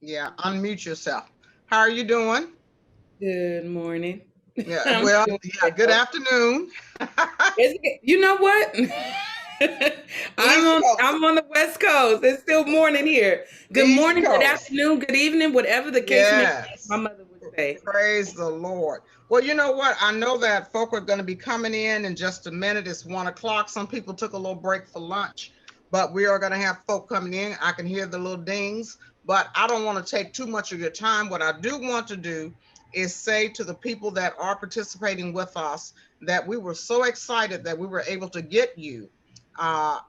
Yeah, unmute yourself. How are you doing? Good morning. Yeah, I'm well, doing yeah, good well. afternoon. You know what? East Coast. I'm on the West Coast. It's still morning here. Good East morning, good Coast. afternoon, good evening, whatever the case may be, as my Yes. mother would say. Praise the Lord. Well, you know what? I know that folk are going to be coming in just a minute. It's 1 o'clock. Some people took a little break for lunch, but we are going to have folk coming in. I can hear the little dings, but I don't want to take too much of your time. What I do want to do is say to the people that are participating with us that we were so excited that we were able to get you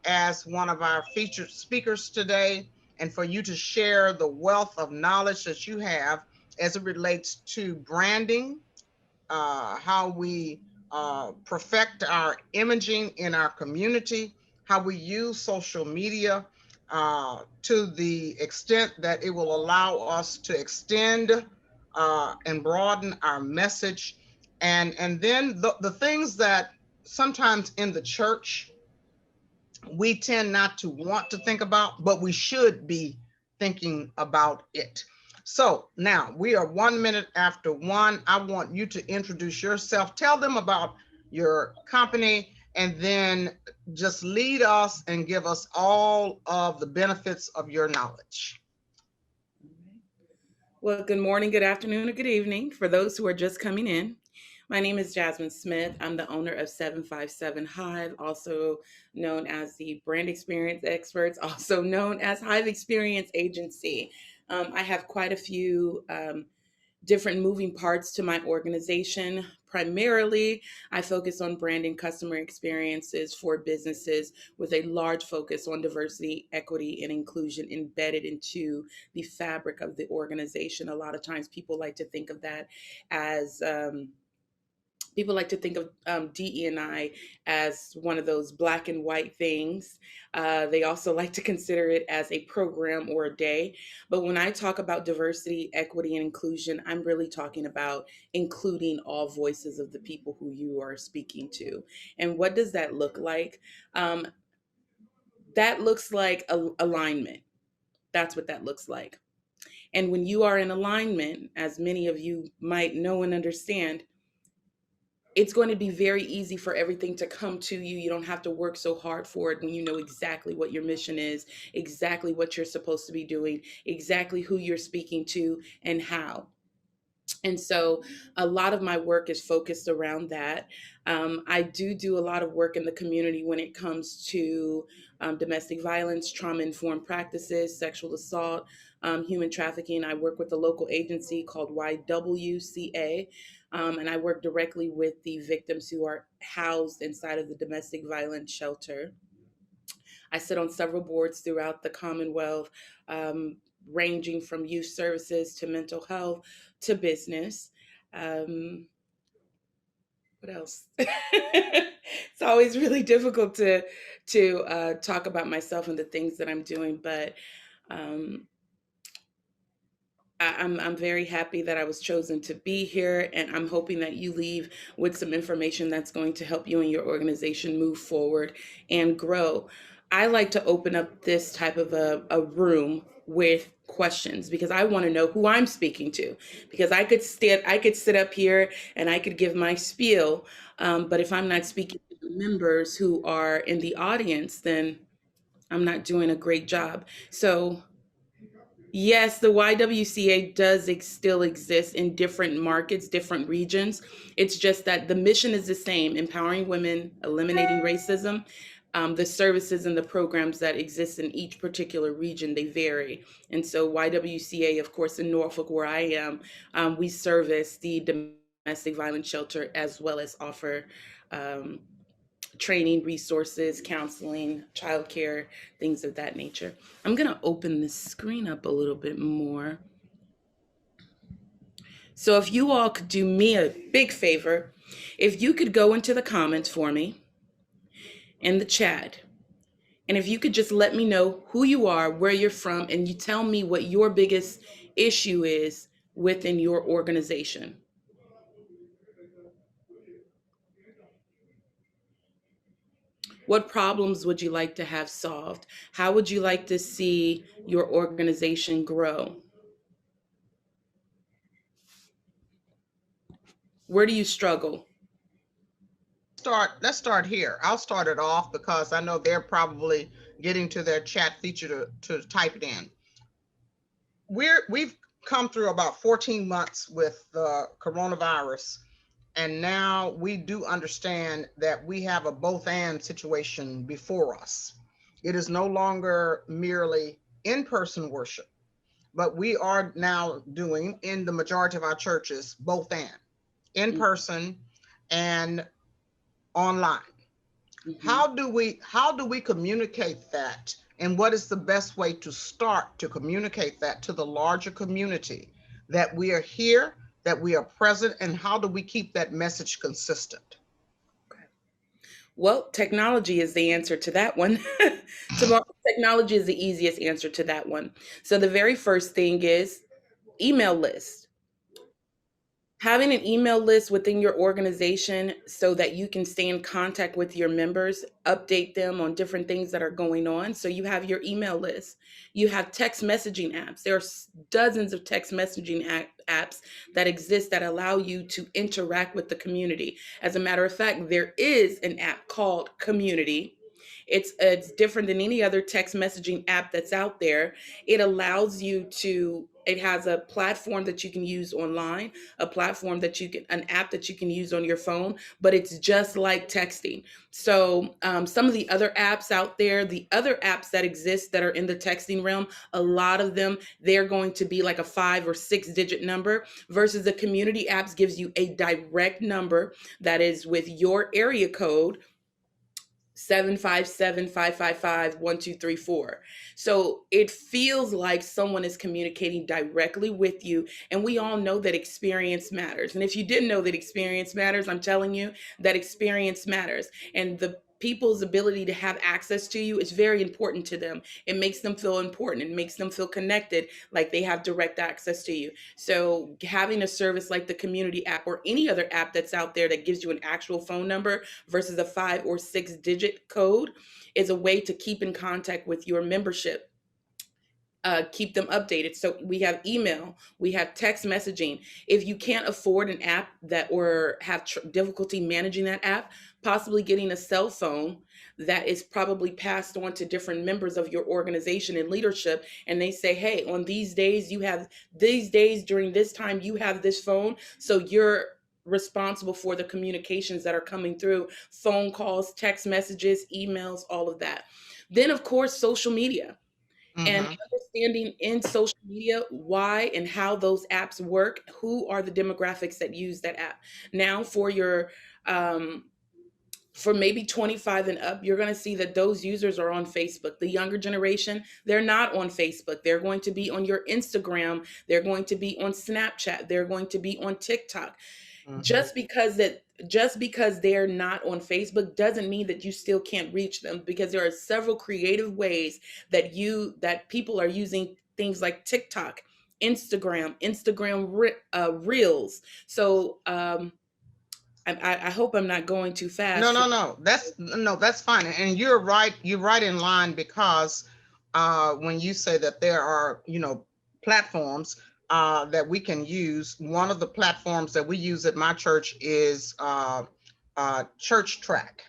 as one of our featured speakers today, and for you to share the wealth of knowledge that you have as it relates to branding, how we perfect our imaging in our community, how we use social media to the extent that it will allow us to extend and broaden our message. And then the things that sometimes in the church we tend not to want to think about, but we should be thinking about it. So now we are 1 minute after one. I want you to introduce yourself, tell them about your company, and then just lead us and give us all of the benefits of your knowledge. Well, good morning, good afternoon, or good evening for those who are just coming in. My name is Jasmine Smith. I'm the owner of 757 Hive, also known as the Brand Experience Experts, also known as Hive Experience Agency. I have quite a few different moving parts to my organization. Primarily, I focus on branding customer experiences for businesses with a large focus on diversity, equity, and inclusion embedded into the fabric of the organization. A lot of times people like to think of that as people like to think of DE&I as one of those black and white things. They also like to consider it as a program or a day. But when I talk about diversity, equity, and inclusion, I'm really talking about including all voices of the people who you are speaking to. And what does that look like? Um, that looks like alignment. That's what that looks like. And when you are in alignment, as many of you might know and understand, it's going to be very easy for everything to come to you. You don't have to work so hard for it when you know exactly what your mission is, exactly what you're supposed to be doing, exactly who you're speaking to, and how. And so a lot of my work is focused around that. I do a lot of work in the community when it comes to domestic violence, trauma informed practices, sexual assault, human trafficking. I work with a local agency called YWCA, and I work directly with the victims who are housed inside of the domestic violence shelter. I sit on several boards throughout the Commonwealth, ranging from youth services to mental health to business. Um, what else? It's always really difficult to talk about myself and the things that I'm doing, but um, I'm very happy that I was chosen to be here, and I'm hoping that you leave with some information that's going to help you and your organization move forward and grow. I like to open up this type of a room with questions because I want to know who I'm speaking to. Because I could sit up here and I could give my spiel, but if I'm not speaking to the members who are in the audience, then I'm not doing a great job. So yes, the YWCA does still exist in different markets, different regions. It's just that the mission is the same: empowering women, eliminating racism. The services and the programs that exist in each particular region, they vary. And so YWCA, of course, in Norfolk, where I am, we service the domestic violence shelter as well as offer um, training, resources, counseling, childcare, things of that nature. I'm going to open the screen up a little bit more. So, if you all could do me a big favor, if you could go into the comments for me in the chat, and if you could just let me know who you are, where you're from, and you tell me what your biggest issue is within your organization. What problems would you like to have solved? How would you like to see your organization grow? Where do you struggle? Let's start here. I'll start it off because I know they're probably getting to their chat feature to type it in. We've come through about 14 months with the coronavirus, and now we do understand that we have a both and situation before us. It is no longer merely in-person worship, but we are now doing, in the majority of our churches, both and in person and online. Mm-hmm. How do we communicate that, and what is the best way to start to communicate that to the larger community, that we are here, that we are present, and how do we keep that message consistent? Well, technology is the answer to that one. Technology is the easiest answer to that one. So the very first thing is email list. Having an email list within your organization so that you can stay in contact with your members, update them on different things that are going on. So you have your email list. You have text messaging apps. There are dozens of text messaging apps that exist that allow you to interact with the community. As a matter of fact, there is an app called Community. It's different than any other text messaging app that's out there. It allows you to, it has a platform that you can use online, a platform that you can, an app that you can use on your phone, but it's just like texting. So some of the other apps out there, the other apps that exist that are in the texting realm, a lot of them, they're going to be like a 5 or 6 digit number, versus the community apps gives you a direct number that is with your area code, 757-555-1234. So it feels like someone is communicating directly with you. And we all know that experience matters. And if you didn't know that experience matters, I'm telling you that experience matters. And the people's ability to have access to you is very important to them. It makes them feel important. It makes them feel connected, like they have direct access to you. So having a service like the community app or any other app that's out there that gives you an actual phone number versus a 5 or 6 digit code is a way to keep in contact with your membership. Keep them updated. So we have email, we have text messaging. If you can't afford an app that, or have difficulty managing that app, possibly getting a cell phone that is probably passed on to different members of your organization and leadership. And they say, hey, on these days, you have these days during this time, you have this phone. So you're responsible for the communications that are coming through, phone calls, text messages, emails, all of that. Then, of course, social media, and Mm-hmm. understanding in social media why and how those apps work, who are the demographics that use that app. Now for your for maybe 25 and up, you're going to see that those users are on Facebook. The younger generation, they're not on Facebook. They're going to be on your Instagram, they're going to be on Snapchat, they're going to be on TikTok. Mm-hmm. Just because they're not on Facebook doesn't mean that you still can't reach them, because there are several creative ways that people are using things like TikTok, Instagram Reels. So I hope I'm not going too No, fast for. no, no. That's fine. And you're right. You're right in line because when you say that there are, platforms that we can use, one of the platforms that we use at my church is Church Track.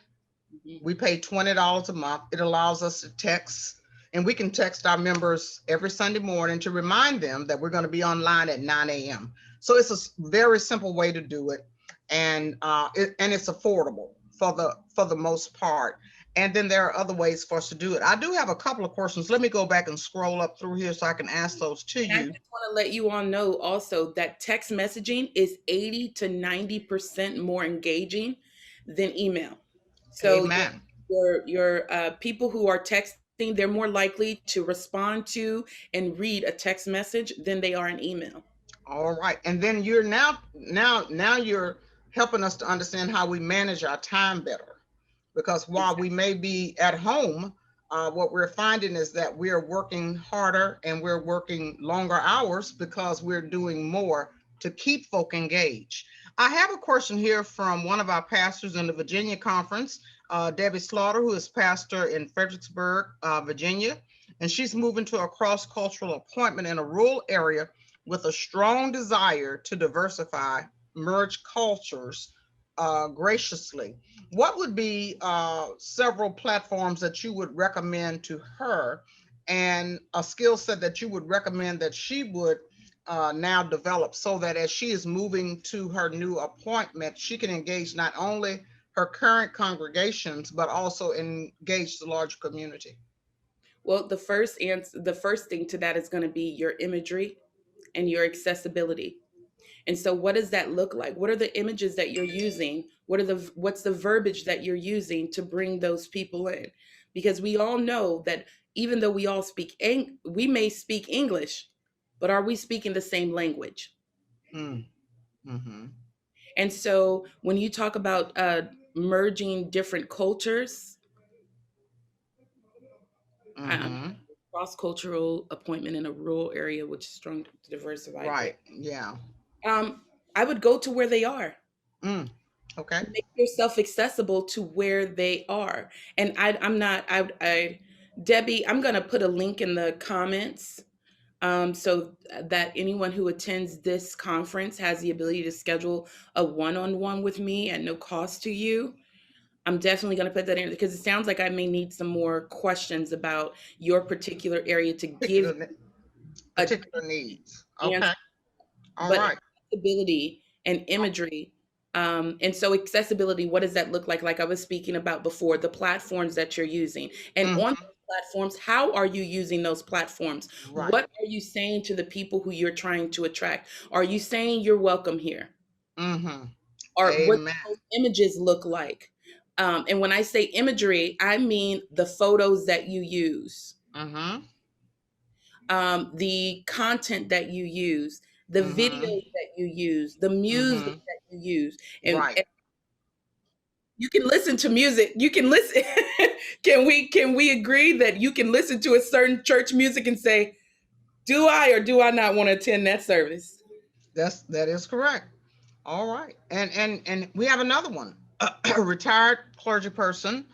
We pay $20 a month. It allows us to text, and we can text our members every Sunday morning to remind them that we're going to be online at 9 a.m. So it's a very simple way to do it, and it's affordable for the most part. And then there are other ways for us to do it. I do have a couple of questions. Let me go back and scroll up through here so I can ask those to And I you. just want to let you all know also that text messaging is 80 to 90% more engaging than email. So Amen. your people who are texting, they're more likely to respond to and read a text message than they are an email. All right. And then you're now you're helping us to understand how we manage our time better. Because while we may be at home, what we're finding is that we're working harder and we're working longer hours because we're doing more to keep folk engaged. I have a question here from one of our pastors in the Virginia conference, Debbie Slaughter, who is pastor in Fredericksburg, Virginia, and she's moving to a cross-cultural appointment in a rural area with a strong desire to diversify merge cultures graciously. What would be several platforms that you would recommend to her, and a skill set that you would recommend that she would now develop, so that as she is moving to her new appointment, she can engage not only her current congregations, but also engage the larger community? Well, the first thing to that is going to be your imagery and your accessibility. And so what does that look like? What are the images that you're using? What's the verbiage that you're using to bring those people in? Because we all know that even though we may speak English, but are we speaking the same language? Mm, mm-hmm, And so when you talk about merging different cultures, I'm mm-hmm. cross-cultural appointment in a rural area which is strong diversified group. Right. Yeah. Um, I would go to where they are. Mm, okay. Make yourself accessible to where they are. And I'm not, Debbie, I'm going to put a link in the comments so that anyone who attends this conference has the ability to schedule a one-on-one with me at no cost to you. I'm definitely going to put that in because it sounds like I may need some more questions about your particular area to give Particular, a particular needs. answer, Okay. All but right. accessibility and imagery. And so accessibility, what does that look like? Like I was speaking about before, the platforms that you're using. And on Mm-hmm. those platforms, how are you using those platforms? Right. What are you saying to the people who you're trying to attract? Are you saying you're welcome here? Mm-hmm. Or what Amen. those images look like? And when I say imagery, I mean the photos that you use, Mm-hmm. the content that you use, the Mm-hmm. videos that you use, the music Mm-hmm. that you use. Right. And you can listen to music. You can listen. Can we agree that you can listen to a certain church music and say, do I or do I not want to attend that service? That is correct. All right. And we have another one. A retired clergy person,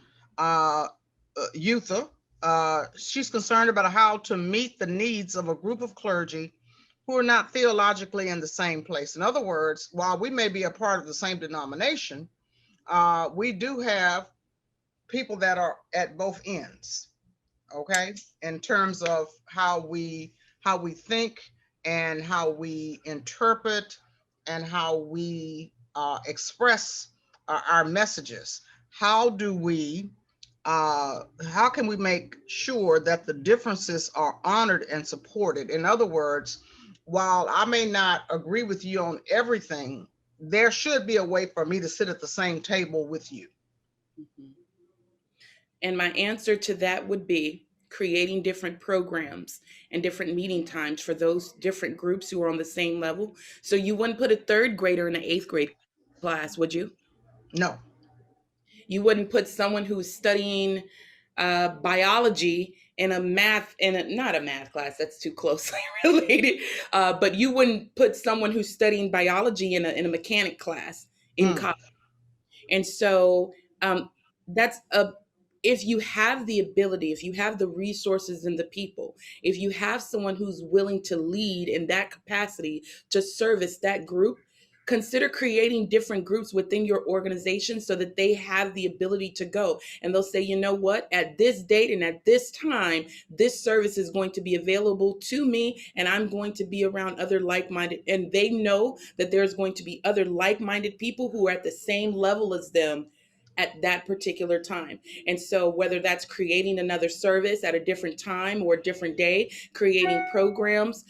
Eutha. She's concerned about how to meet the needs of a group of clergy who are not theologically in the same place. In other words, while we may be a part of the same denomination, we do have people that are at both ends. Okay, in terms of how we think, and how we interpret, and how we express our messages. How do we how can we make sure that the differences are honored and supported? In other words, while I may not agree with you on everything, there should be a way for me to sit at the same table with you. Mhm. And my answer to that would be creating different programs and different meeting times for those different groups who are on the same level. So you wouldn't put a third grader in an eighth grade class, would you? No. You wouldn't put someone who's studying biology in a not a math class, that's too closely related. But you wouldn't put someone who's studying biology in a mechanic class in Mm, college. And so um, that's a if you have the ability, if you have the resources and the people, if you have someone who's willing to lead in that capacity to service that group, consider creating different groups within your organization so that they have the ability to go and they'll say, you know what, at this date and at this time, this service is going to be available to me and I'm going to be around other like-minded, and they know that there's going to be other like-minded people who are at the same level as them at that particular time. And so whether that's creating another service at a different time or a different day, creating programs,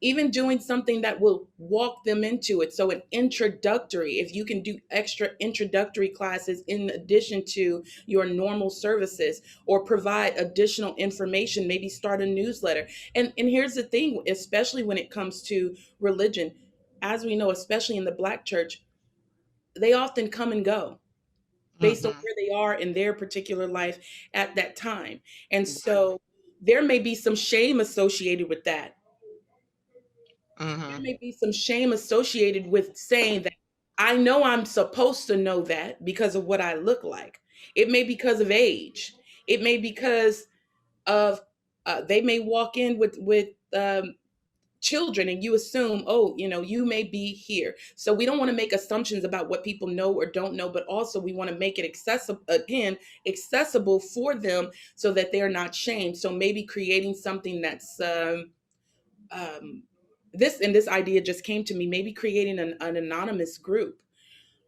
even doing something that will walk them into it. So, an introductory, if you can do extra introductory classes in addition to your normal services, or provide additional information, maybe start a newsletter. And here's the thing, especially when it comes to religion, as we know, especially in the Black church, they often come and go based on mm-hmm. where they are in their particular life at that time. And Right. so there may be some shame associated with that. There Mm-hmm. may be some shame associated with saying that I know I'm supposed to know that because of what I look like. It may be because of age. It may be because of they may walk in with children and you assume, oh, you may be here. So we don't want to make assumptions about what people know or don't know, but also we want to make it accessible for them so that they're not shamed. So maybe creating something that's um, this idea just came to me, maybe creating an anonymous group.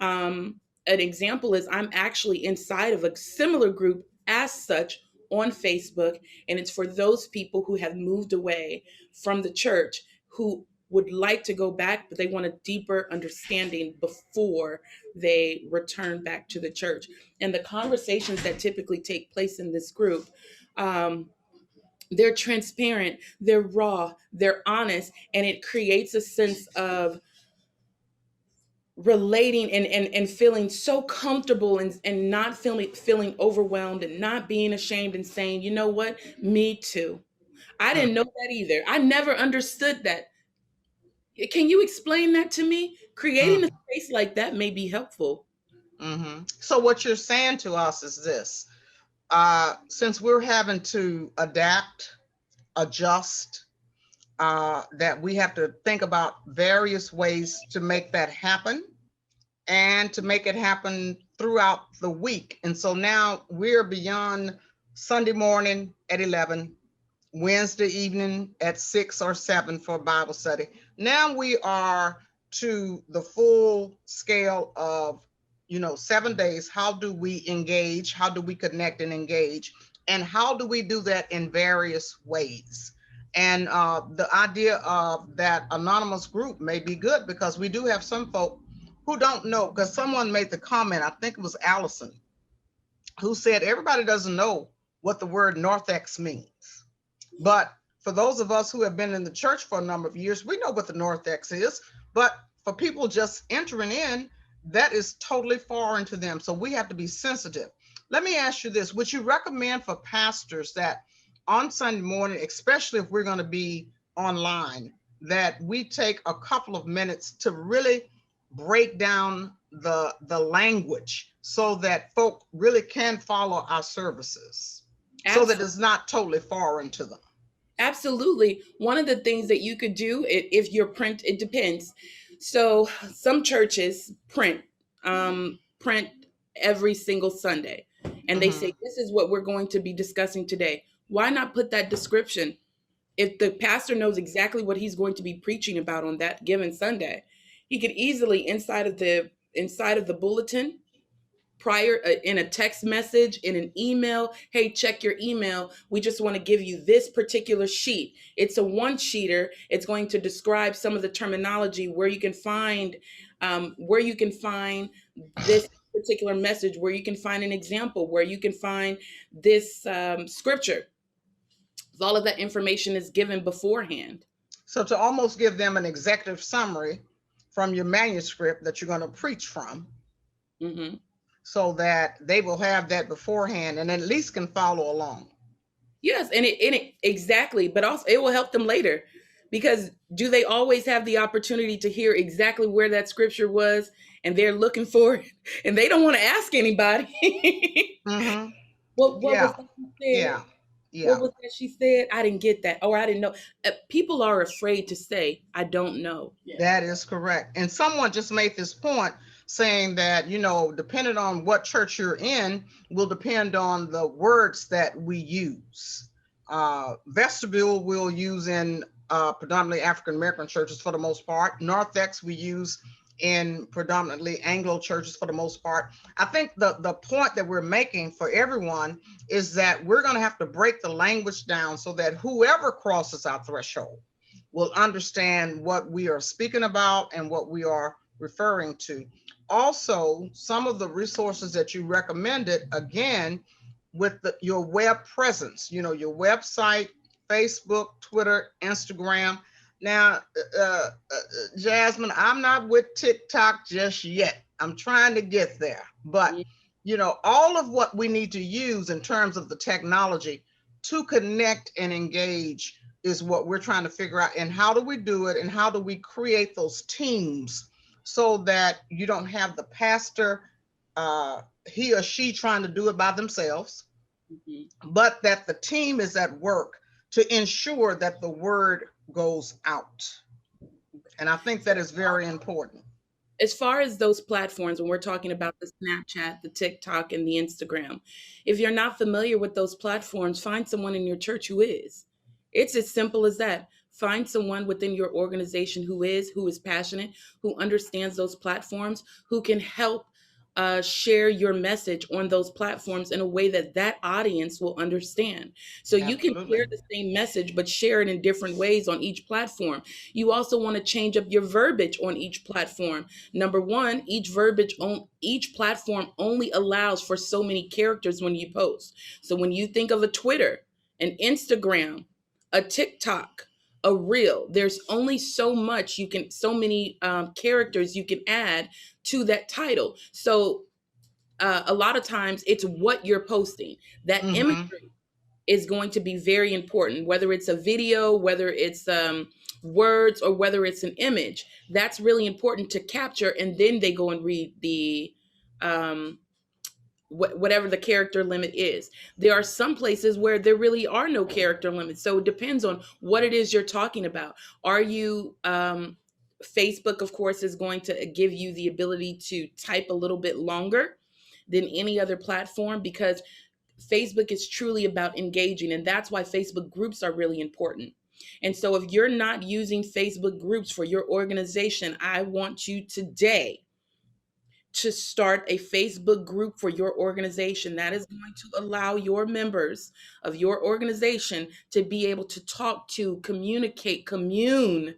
An example is I'm actually inside of a similar group as such on Facebook, and it's for those people who have moved away from the church who would like to go back, but they want a deeper understanding before they return back to the church. And the conversations that typically take place in this group, they're transparent, they're raw, they're honest, and it creates a sense of relating and feeling so comfortable and not feeling overwhelmed and not being ashamed and saying, you know what, me too. I Mm, didn't know that either. I never understood that. Can you explain that to me? Creating a mm, space like that may be helpful. So what you're saying to us is this: since we're having to adapt, adjust, that we have to think about various ways to make that happen and to make it happen throughout the week. And so now we're beyond Sunday morning at 11, Wednesday evening at 6 or 7 for Bible study. Now we are to the full scale of, 7 days. How do we engage? How do we connect and engage? And how do we do that in various ways? And the idea of that anonymous group may be good because we do have some folk who don't know, because someone made the comment, I think it was Allison, who said everybody doesn't know what the word Northex means. But for those of us who have been in the church for a number of years, we know what the Northex is. But for people just entering in, that is totally foreign to them. So we have to be sensitive. Let me ask you this: would you recommend for pastors that on Sunday morning, especially if we're going to be online, that we take a couple of minutes to really break down the language so that folk really can follow our services, so that Absolutely. it's not totally foreign to them? Absolutely. One of the things that you could do if you're print, it depends. So some churches print every single Sunday, and they say Mm-hmm. this is what we're going to be discussing today. Why not put that description? If the pastor knows exactly what he's going to be preaching about on that given Sunday, he could easily inside of the bulletin prior in a text message, in an email, hey, check your email, we just want to give you this particular sheet. It's a one sheeter. It's going to describe some of the terminology, where you can find this particular message, where you can find an example, where you can find this scripture. All of that information is given beforehand. So to almost give them an executive summary from your manuscript that you're going to preach from, Hmm. so that they will have that beforehand and at least can follow along. Yes, and it exactly, but also it will help them later, because do they always have the opportunity to hear exactly where that scripture was, and they're looking for it, and they don't want to ask anybody. Mm-hmm. What was Yeah, that she said? yeah, What yeah. was that she said? I didn't get that, or I didn't know. People are afraid to say, I don't know. That is correct. And someone just made this point saying that, depending on what church you're in, will depend on the words that we use. Vestibule we'll use in predominantly African American churches for the most part. Narthex we use in predominantly Anglo churches for the most part. I think the point that we're making for everyone is that we're going to have to break the language down so that whoever crosses our threshold will understand what we are speaking about and what we are referring to. Also, some of the resources that you recommended, again, with your web presence, your website, Facebook, Twitter, Instagram. Now, Jazmine, I'm not with TikTok just yet. I'm trying to get there. But, all of what we need to use in terms of the technology to connect and engage is what we're trying to figure out. And how do we do it? And how do we create those teams so that you don't have the pastor, he or she trying to do it by themselves, Mhm. but that the team is at work to ensure that the word goes out. And I think that is very important. As far as those platforms, when we're talking about the Snapchat, the TikTok, and the Instagram, if you're not familiar with those platforms, find someone in your church who is. It's as simple as that. Find someone within your organization who is passionate, who understands those platforms, who can help share your message on those platforms in a way that that audience will understand. So you can Absolutely. share the same message, but share it in different ways on each platform. You also want to change up your verbiage on each platform. Number one, each platform only allows for so many characters when you post. So when you think of a Twitter, an Instagram, a TikTok, a reel, there's only so many characters you can add to that title. So a lot of times it's what you're posting. That Mm-hmm. imagery is going to be very important, whether it's a video, whether it's words, or whether it's an image. That's really important to capture. And then they go and read the um, whatever the character limit is. There are some places where there really are no character limits. So it depends on what it is you're talking about. Are you, Facebook, of course, is going to give you the ability to type a little bit longer than any other platform, because Facebook is truly about engaging, and that's why Facebook groups are really important. And so, if you're not using Facebook groups for your organization, I want you today to start a Facebook group for your organization. That is going to allow your members of your organization to be able to talk to, communicate, commune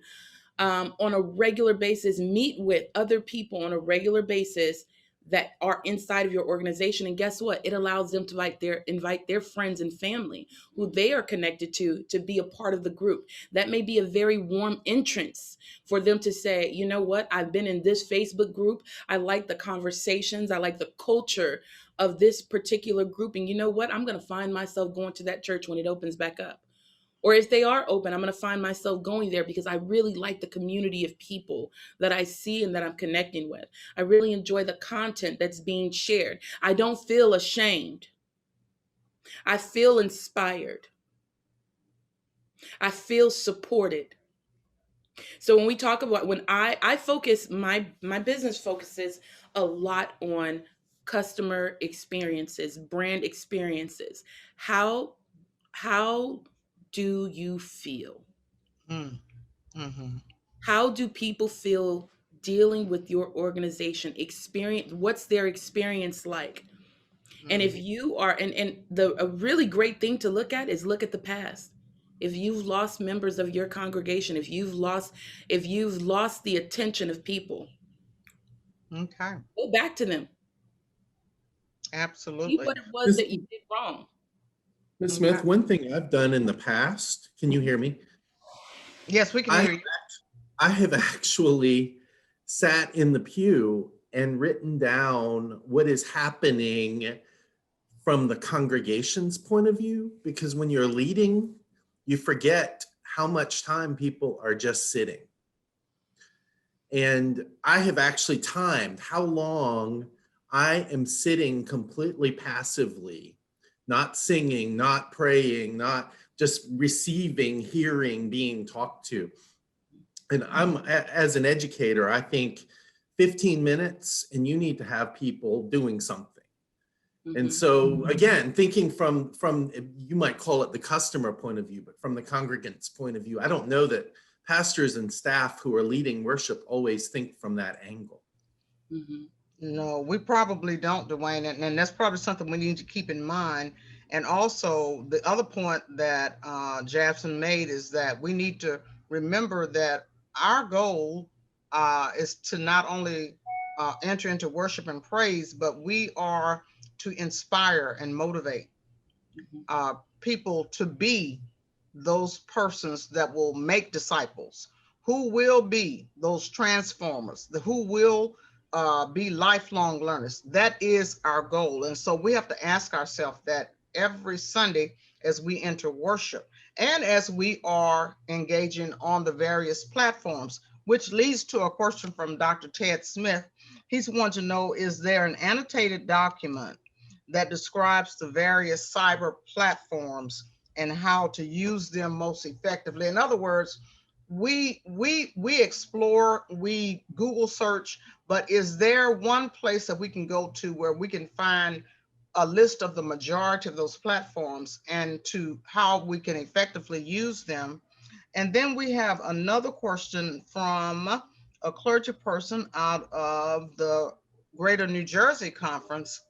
on a regular basis, meet with other people on a regular basis that are inside of your organization. And guess what? It allows them to invite their friends and family who they are connected to be a part of the group. That may be a very warm entrance for them to say, you know what? I've been in this Facebook group. I like the conversations. I like the culture of this particular group. And you know what? I'm going to find myself going to that church when it opens back up. Or if they are open, I'm going to find myself going there because I really like the community of people that I see and that I'm connecting with. I really enjoy the content that's being shared. I don't feel ashamed. I feel inspired. I feel supported. So when we talk about, when I focus, my business focuses a lot on customer experiences, brand experiences. How do you feel? Mm-hmm. How do people feel dealing with your organization? Experience, what's their experience like? And Mm-hmm. if you are, and the a really great thing to look at is look at the past. If you've lost members of your congregation, if you've lost the attention of people, Okay. go back to them. See Absolutely. what it was Miss that you did wrong. Miss Okay. Smith, one thing I've done in the past, can you hear me? Yes, we can I hear you. I have actually sat in the pew and written down what is happening from the congregation's point of view, because when you're leading, you forget how much time people are just sitting. And I have actually timed how long I am sitting completely passively, not singing, not praying, not just receiving, hearing, being talked to. And as an educator, I think 15 minutes and you need to have people doing something. And Mhm. so again, thinking from you might call it the customer point of view, but from the congregant's point of view, I don't know that pastors and staff who are leading worship always think from that angle. Mhm. No, we probably don't, Dwayne, and that's probably something we need to keep in mind. And also, the other point that Jabson made is that we need to remember that our goal is to not only enter into worship and praise, but we are to inspire and motivate Mhm. people to be those persons that will make disciples, who will be those transformers, who will be lifelong learners. That is our goal. And so we have to ask ourselves that every Sunday as we enter worship and as we are engaging on the various platforms, which leads to a question from Dr. Ted Smith. He's wanting to know, is there an annotated document that describes the various cyber platforms and how to use them most effectively? In other words, we explore, we Google search, but is there one place that we can go to where we can find a list of the majority of those platforms and to how we can effectively use them? And then we have another question from a clergy person out of the Greater New Jersey Conference,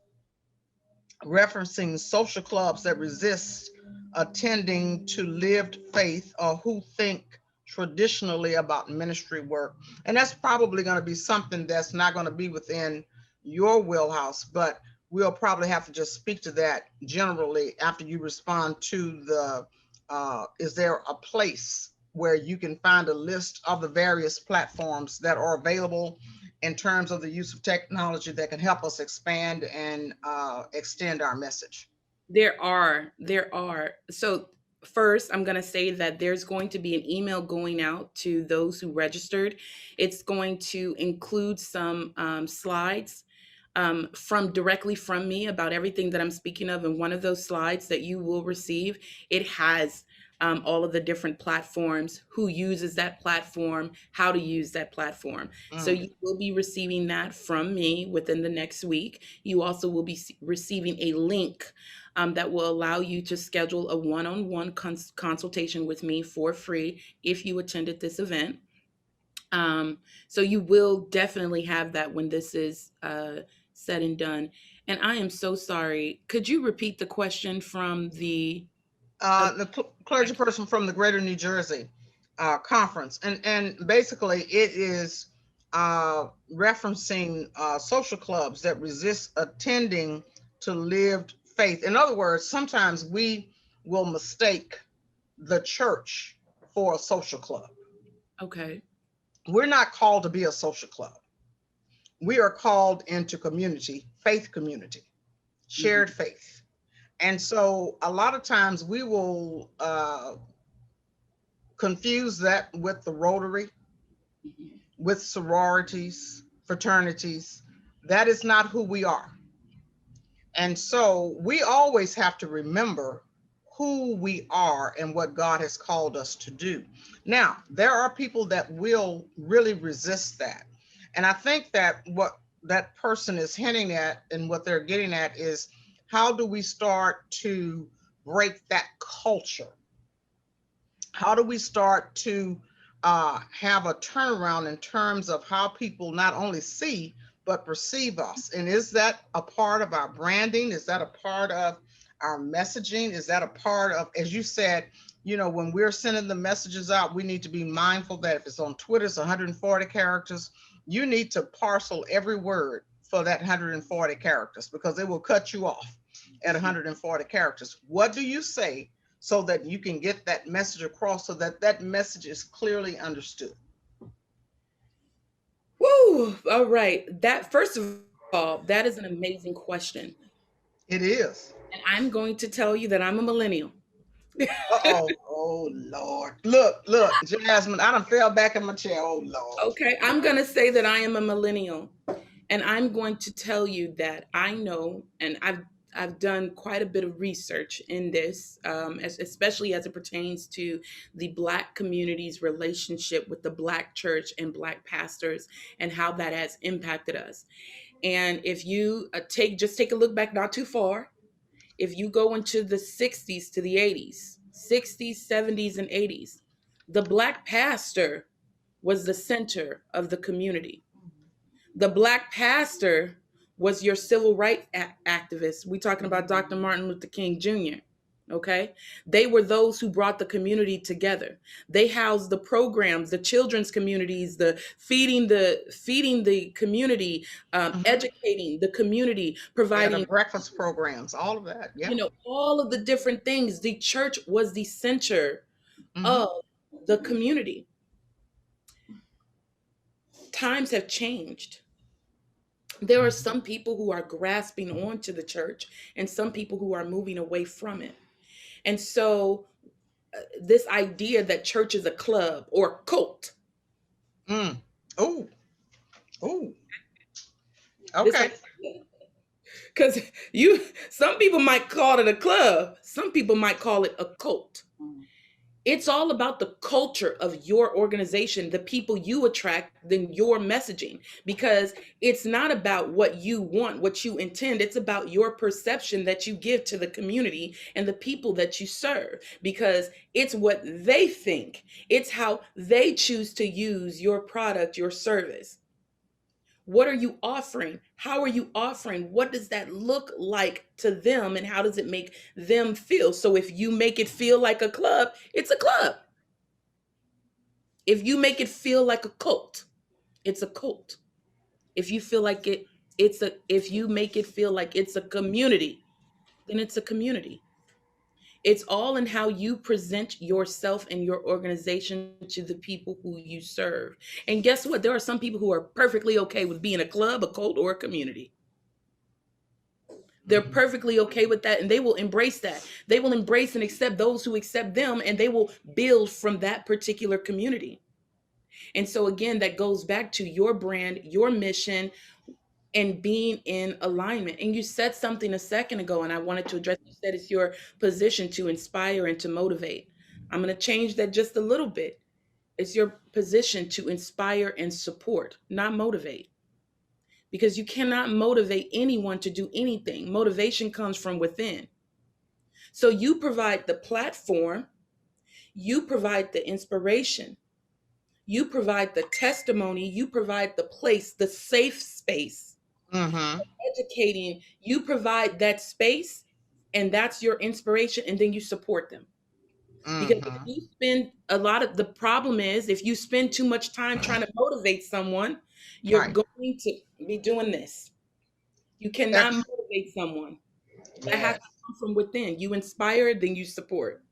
referencing social clubs that resist attending to lived faith or who think traditionally about ministry work. And that's probably going to be something that's not going to be within your wheelhouse, but we'll probably have to just speak to that generally after you respond to the is there a place where you can find a list of the various platforms that are available in terms of the use of technology that can help us expand and extend our message? There are. So first, I'm going to say that there's going to be an email going out to those who registered. It's going to include some slides from directly from me about everything that I'm speaking of. And one of those slides that you will receive, it has all of the different platforms, who uses that platform, how to use that platform. So Mm. you will be receiving that from me within the next week. You also will be receiving a link that will allow you to schedule a one-on-one consultation with me for free if you attended this event. So you will definitely have that when this is said and done. And I am so sorry. Could you repeat the question from the? Uh, The clergy person from the Greater New Jersey Conference, and basically it is referencing social clubs that resist attending to lived faith. In other words, sometimes we will mistake the church for a social club. okay. We're not called to be a social club. We are called into community, faith community, Mhm. shared faith. And so a lot of times we will confuse that with the Rotary, Mhm. with sororities, fraternities. That is not who we are. And so we always have to remember who we are and what God has called us to do. Now, there are people that will really resist that. And I think that what that person is hinting at and what they're getting at is, how do we start to break that culture? How do we start to have a turnaround in terms of how people not only see but perceive us? And is that a part of our branding? Is that a part of our messaging? Is that a part of, as you said, when we're sending the messages out, we need to be mindful that if it's on Twitter, it's 140 characters. You need to parcel every word for that 140 characters, because it will cut you off at 140 characters. What do you say so that you can get that message across, so that that message is clearly understood? Woo! All right. That first of all, that is an amazing question, It is. and I'm going to tell you that I'm a millennial. Uh-oh. Oh, Lord. Look, Jasmine, I done fell back in my chair. Oh, Lord. Okay, I'm going to say that I am a millennial. And I'm going to tell you that I know, and I've done quite a bit of research in this, especially as it pertains to the Black community's relationship with the Black church and Black pastors, and how that has impacted us. And if you take a look back, not too far, if you go into the 60s to the 80s, 60s, 70s, and 80s, the Black pastor was the center of the community. The Black pastor was your civil rights activist. We talking about Dr. Martin Luther King Jr. Okay, they were those who brought the community together. They housed the programs, the children's communities, the feeding the community, Mhm. educating the community, Yeah, the providing breakfast programs, all of that. Yeah. all of the different things. The church was the center Hmm. of the community. Times have changed. There are some people who are grasping onto the church and some people who are moving away from it. And so this idea that church is a club or a cult, Mm. Oh, oh, this okay. idea, because some people might call it a club, some people might call it a cult. It's all about the culture of your organization, the people you attract, then your messaging, because it's not about what you want, what you intend. It's about your perception that you give to the community and the people that you serve, because it's what they think. It's how they choose to use your product, your service. What are you offering? How are you offering? What does that look like to them? And how does it make them feel? So if you make it feel like a club, it's a club. If you make it feel like a cult, it's a cult. If you feel like if you make it feel like it's a community, then it's a community. It's all in how you present yourself and your organization to the people who you serve. And guess what? There are some people who are perfectly okay with being a club, a cult, or a community. They're perfectly okay with that, and they will embrace that. They will embrace and accept those who accept them, and they will build from that particular community. And so, again, that goes back to your brand, your mission, and being in alignment. And you said something a second ago, and I wanted to address. You said it's your position to inspire and to motivate. I'm going to change that just a little bit. It's your position to inspire and support, not motivate. Because you cannot motivate anyone to do anything. Motivation comes from within. So you provide the platform, you provide the inspiration, you provide the testimony, you provide the place, the safe space. Mm-hmm. Educating, you provide that space, and that's your inspiration, and then you support them. Because if Mm-hmm. you spend a lot of the problem is if you spend too much time trying to motivate someone, you're Right. going to be doing this. You cannot That's motivate someone. That has yes. to come from within. You inspire, then you support.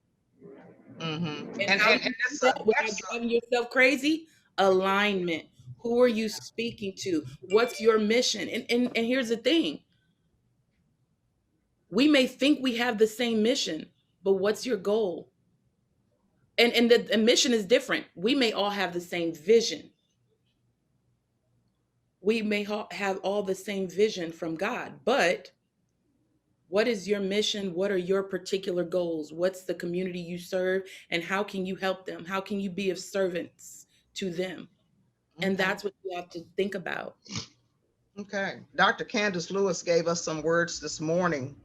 Mm-hmm. And And how and, do and you do that's that without that's driving yourself crazy? Alignment. Who are you speaking to? What's your mission? And here's the thing. We may think we have the same mission, but what's your goal? And the mission is different. We may all have the same vision. We may have all the same vision from God, but what is your mission? What are your particular goals? What's the community you serve? And how can you help them? How can you be of servants to them? And okay. that's what you have to think about. Okay. Dr. Candace Lewis gave us some words this morning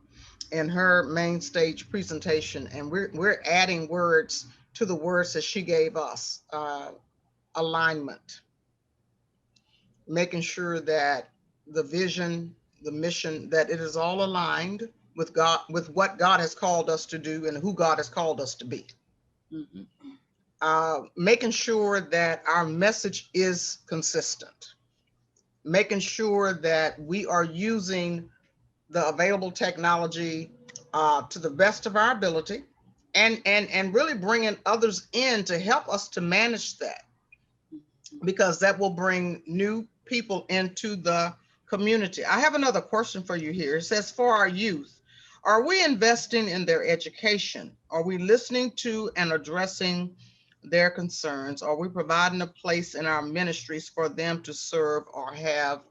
in her main stage presentation, and we're adding words to the words that she gave us. Alignment, making sure that the vision, the mission, that it is all aligned with God, with what God has called us to do and who God has called us to be. Mhm. Making sure that our message is consistent, making sure that we are using the available technology to the best of our ability, and really bringing others in to help us to manage that, because that will bring new people into the community. I have another question for you here. It says, for our youth, are we investing in their education? Are we listening to and addressing their concerns? Are we providing a place in our ministries for them to serve or have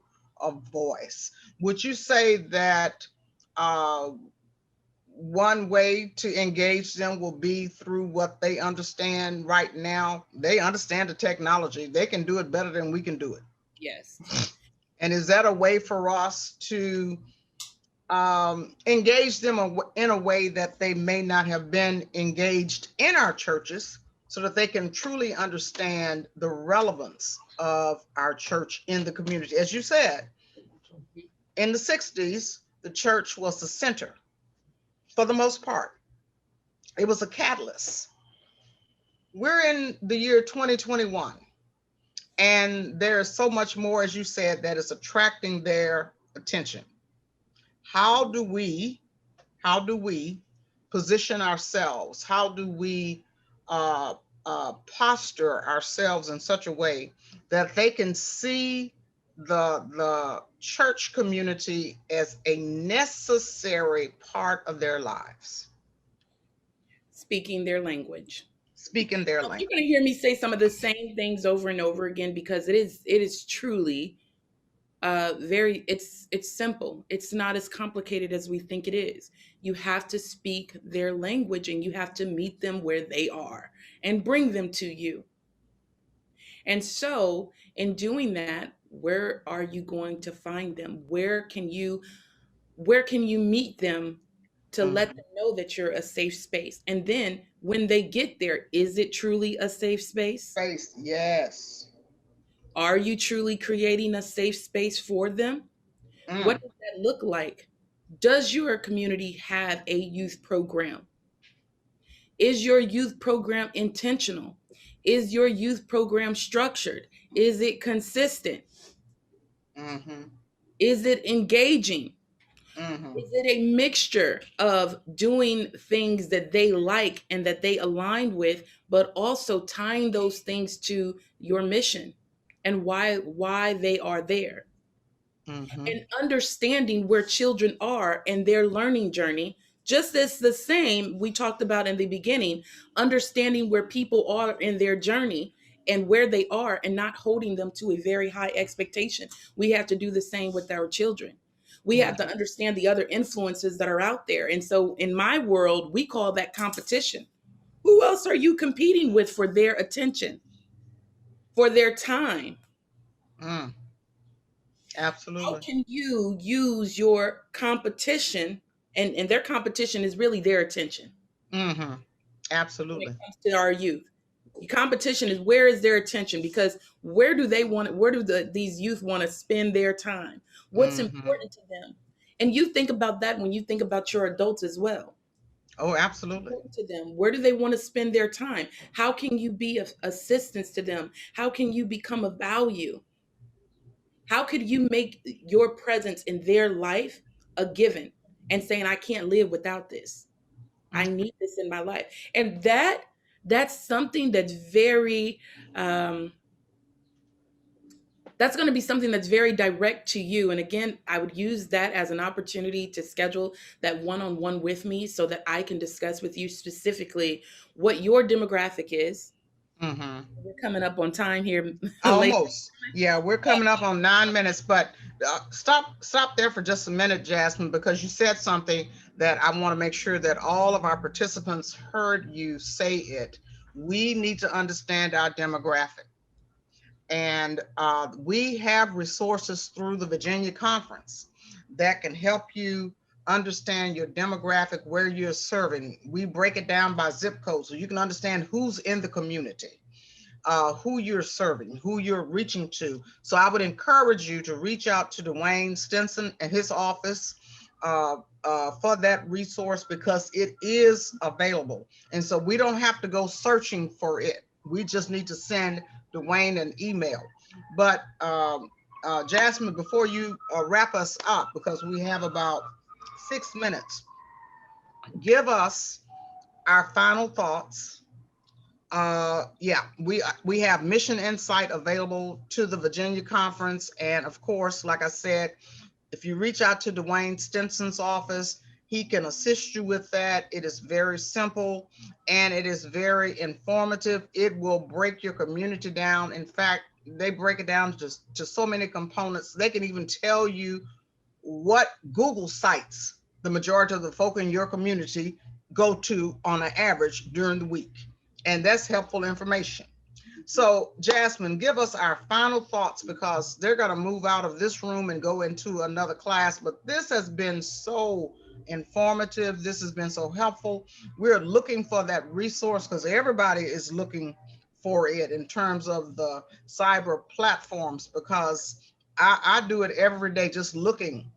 a voice? Would you say that uh, one way to engage them will be through what they understand right now? They understand the technology. They can do it better than we can do it. Yes. And is that a way for us to engage them in a way that they may not have been engaged in our churches, so that they can truly understand the relevance of our church in the community? As you said, in the 60s, the church was the center for the most part. It was a catalyst. We're in the year 2021, and there's so much more, as you said, that is attracting their attention. How do we how do we position ourselves? How do we uh, posture ourselves in such a way that they can see the church community as a necessary part of their lives, Speaking their language. speaking their You're language? going to hear me say some of the same things over and over again, because it is truly Very, it's simple. It's not as complicated as we think it is. You have to speak their language and you have to meet them where they are and bring them to you. And so, in doing that, where are you going to find them? Where can you meet them to let Mhm. them know that you're a safe space? And then when they get there, is it truly a safe space? Face, yes. Are you truly creating a safe space for them? Mm. What does that look like? Does your community have a youth program? Is your youth program intentional? Is your youth program structured? Is it consistent? Mhm. Is it engaging? Mhm. Is it a mixture of doing things that they like and that they align with, but also tying those things to your mission and why they are there? Mhm. And understanding where children are in their learning journey, just as the same we talked about in the beginning, understanding where people are in their journey and where they are and not holding them to a very high expectation. We have to do the same with our children. We have to Mhm. understand the other influences that are out there. And so in my world, we call that competition. Who else are you competing with for their attention, for their time? Mm. How Absolutely. can you use your competition, and their competition is really their attention Mhm. when it Absolutely. comes to our youth. The competition is where is their attention, because where do these youth want to spend their time? What's Mhm. important to them? And you think about that when you think about your adults as well. Oh, What's absolutely. important to them? Where do they want to spend their time? How can you be of assistance to them? How can you become a value? How could you make your presence in their life a given and saying, I can't live without this. I Mm. need this in my life. And that's something um, that's going to be something that's very direct to you. And again, I would use that as an opportunity to schedule that one-on-one with me so that I can discuss with you specifically what your demographic is. Mhm. We're coming up on time here late. Almost. Yeah, we're coming up on 9 minutes, but stop there for just a minute, Jasmine, because you said something that I want to make sure that all of our participants heard you say it. We need to understand our demographic. And we have resources through the Virginia Conference that can help you understand your demographic, where you're serving. We break it down by zip code so you can understand who's in the community, who you're serving, who you're reaching to. So I would encourage you to reach out to Dwayne Stinson and his office for that resource because it is available. And so we don't have to go searching for it. We just need to send Dwayne an email. But Jasmine, before you wrap us up, because we have about 6 minutes, give us our final thoughts. Yeah, we have Mission Insight available to the Virginia Conference, and of course, like I said, if you reach out to Dwayne Stinson's office, he can assist you with that. It is very simple and it is very informative. It will break your community down. In fact, they break it down to so many components. They can even tell you what Google sites the majority of the folk in your community go to on an average during the week. And that's helpful information. So, Jazmine, give us our final thoughts because they're going to move out of this room and go into another class. But this has been so informative. This has been so helpful. We're looking for that resource because everybody is looking for it in terms of the cyber platforms because I do it every day just looking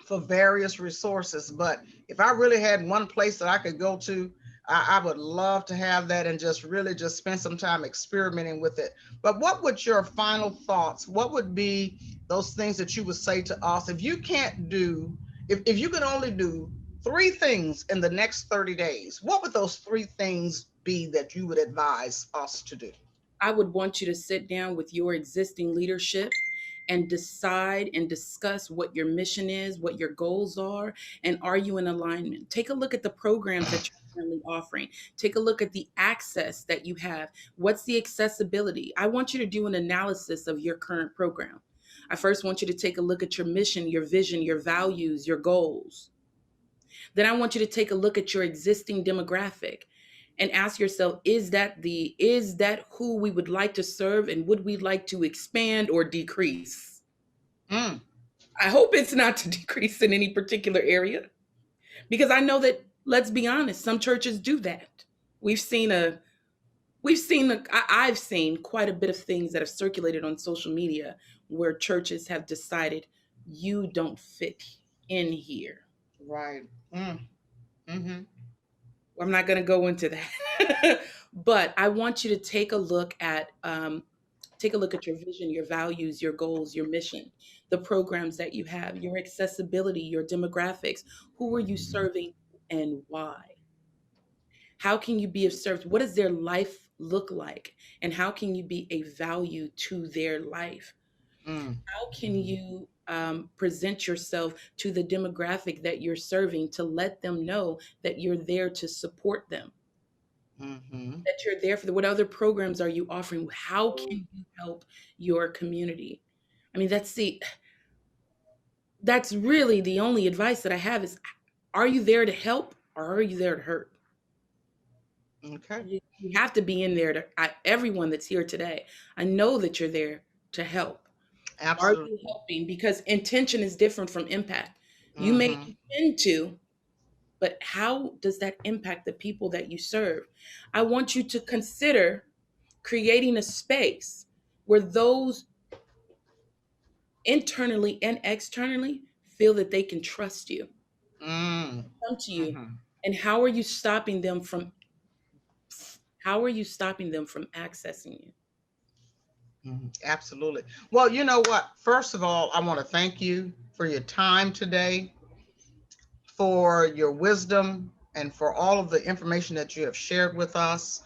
for various resources. But if I really had one place that I could go to, I would love to have that and just really just spend some time experimenting with it. But what would your final thoughts, what would be those things that you would say to us if you can't do, if you could only do three things in the next 30 days, what would those three things be that you would advise us to do? I would want you to sit down with your existing leadership and decide and discuss what your mission is, what your goals are, and are you in alignment? Take a look at the programs that you're currently offering. Take a look at the access that you have. What's the accessibility? I want you to do an analysis of your current program. I first want you to take a look at your mission, your vision, your values, your goals. Then I want you to take a look at your existing demographic and ask yourself, is that who we would like to serve, and would we like to expand or decrease? Mm. I hope it's not to decrease in any particular area, because I know that, let's be honest, some churches do that. I've seen quite a bit of things that have circulated on social media where churches have decided you don't fit in here. Right. Mm. Mm-hmm. I'm not going to go into that, but I want you to take a look at your vision, your values, your goals, your mission, the programs that you have, your accessibility, your demographics. Who are you serving and why? How can you be of service? What does their life look like? And how can you be a value to their life? Mm. How can you present yourself to the demographic that you're serving to let them know that you're there to support them, Mm-hmm. that you're there for them? What other programs are you offering? How can you help your community? I mean, that's really the only advice that I have is, are you there to help or are you there to hurt? Okay. You have to be in there everyone that's here today. I know that you're there to help. Are Absolutely. you helping? Because intention is different from impact. You may Mm-hmm. intend to, but how does that impact the people that you serve? I want you to consider creating a space where those internally and externally feel that they can trust you, Mm. come to you. Mm-hmm. And how are you stopping them from accessing you? Mhm. Absolutely. Well, you know what? First of all, I want to thank you for your time today, for your wisdom, and for all of the information that you have shared with us.